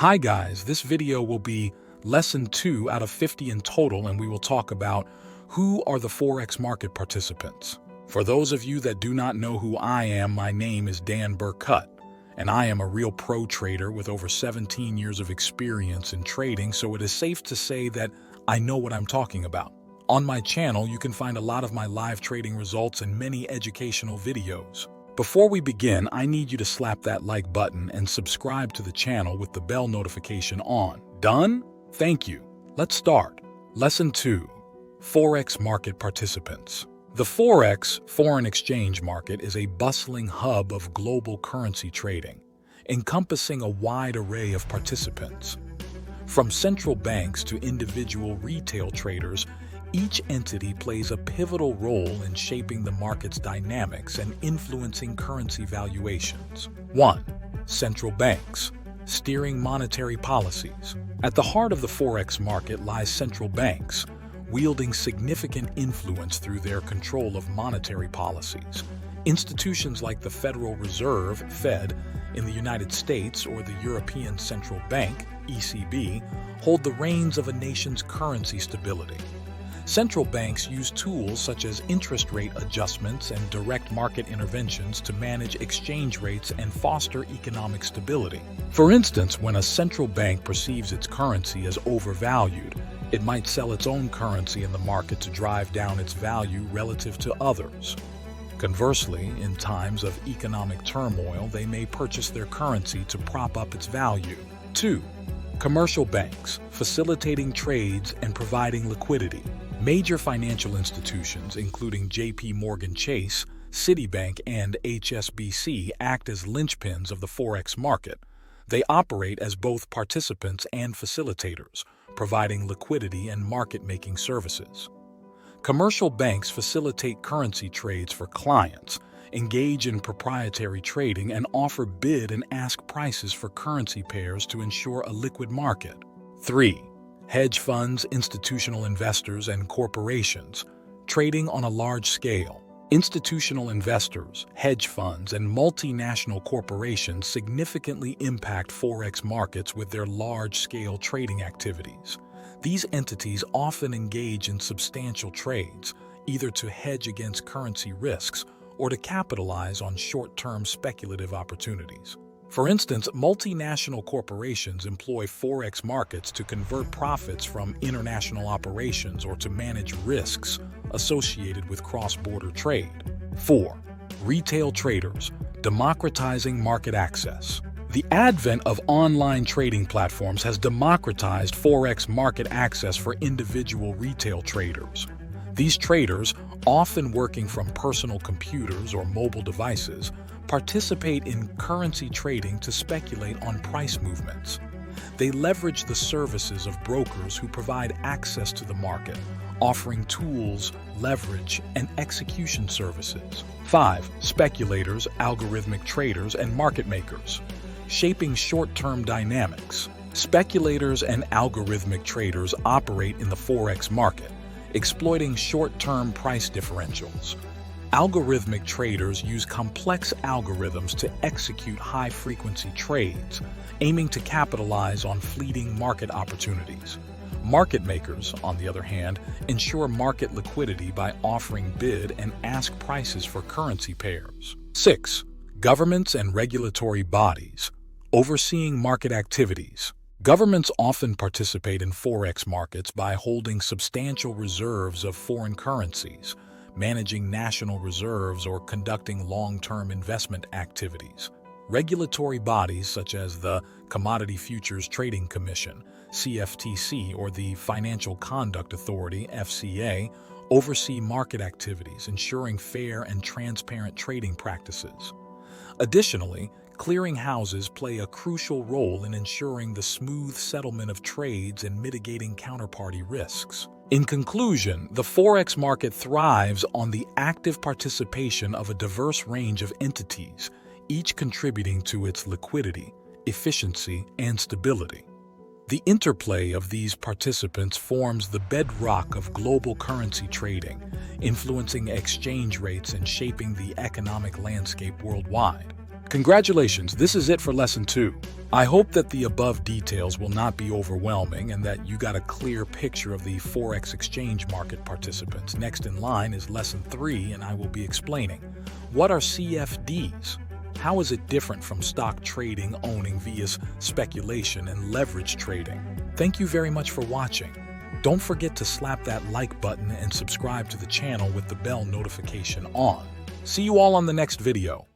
Hi guys, this video will be lesson 2 out of 50 in total, and we will talk about who are the Forex market participants. For those of you that do not know who I am, my name is Dan Burcutt, and I am a real pro trader with over 17 years of experience in trading, so it is safe to say that I know what I'm talking about. On my channel, you can find a lot of my live trading results and many educational videos. Before we begin, I need you to slap that like button and subscribe to the channel with the bell notification on. Done? Thank you. Let's start. Lesson 2. Forex market participants. The Forex, foreign exchange market, is a bustling hub of global currency trading, encompassing a wide array of participants. From central banks to individual retail traders, each entity plays a pivotal role in shaping the market's dynamics and influencing currency valuations. 1. Central banks, steering monetary policies. At the heart of the Forex market lies central banks, wielding significant influence through their control of monetary policies. Institutions like the Federal Reserve, Fed, in the United States or the European Central Bank, ECB, hold the reins of a nation's currency stability. Central banks use tools such as interest rate adjustments and direct market interventions to manage exchange rates and foster economic stability. For instance, when a central bank perceives its currency as overvalued, it might sell its own currency in the market to drive down its value relative to others. Conversely, in times of economic turmoil, they may purchase their currency to prop up its value. 2. Commercial banks, facilitating trades and providing liquidity. Major financial institutions, including J.P. Morgan Chase, Citibank, and HSBC, act as linchpins of the Forex market. They operate as both participants and facilitators, providing liquidity and market-making services. Commercial banks facilitate currency trades for clients, engage in proprietary trading, and offer bid and ask prices for currency pairs to ensure a liquid market. 3. Hedge funds, institutional investors, and corporations, trading on a large scale. Institutional investors, hedge funds, and multinational corporations significantly impact Forex markets with their large-scale trading activities. These entities often engage in substantial trades, either to hedge against currency risks or to capitalize on short-term speculative opportunities. For instance, multinational corporations employ Forex markets to convert profits from international operations or to manage risks associated with cross-border trade. 4. Retail traders, democratizing market access. The advent of online trading platforms has democratized Forex market access for individual retail traders. These traders, often working from personal computers or mobile devices, participate in currency trading to speculate on price movements. They leverage the services of brokers who provide access to the market, offering tools, leverage, and execution services. 5. Speculators, algorithmic traders, and market makers, shaping short-term dynamics. Speculators and algorithmic traders operate in the Forex market, exploiting short-term price differentials. Algorithmic traders use complex algorithms to execute high-frequency trades, aiming to capitalize on fleeting market opportunities. Market makers, on the other hand, ensure market liquidity by offering bid and ask prices for currency pairs. 6. Governments and regulatory bodies, overseeing market activities. Governments often participate in Forex markets by holding substantial reserves of foreign currencies, managing national reserves, or conducting long-term investment activities. Regulatory bodies such as the Commodity Futures Trading Commission, CFTC, or the Financial Conduct Authority, FCA, oversee market activities, ensuring fair and transparent trading practices. Additionally, clearing houses play a crucial role in ensuring the smooth settlement of trades and mitigating counterparty risks. In conclusion, the Forex market thrives on the active participation of a diverse range of entities, each contributing to its liquidity, efficiency, and stability. The interplay of these participants forms the bedrock of global currency trading, influencing exchange rates and shaping the economic landscape worldwide. Congratulations, this is it for Lesson 2. I hope that the above details will not be overwhelming and that you got a clear picture of the Forex exchange market participants. Next in line is Lesson 3, and I will be explaining what are CFDs? How is it different from stock trading, owning via speculation, and leverage trading? Thank you very much for watching. Don't forget to slap that like button and subscribe to the channel with the bell notification on. See you all on the next video.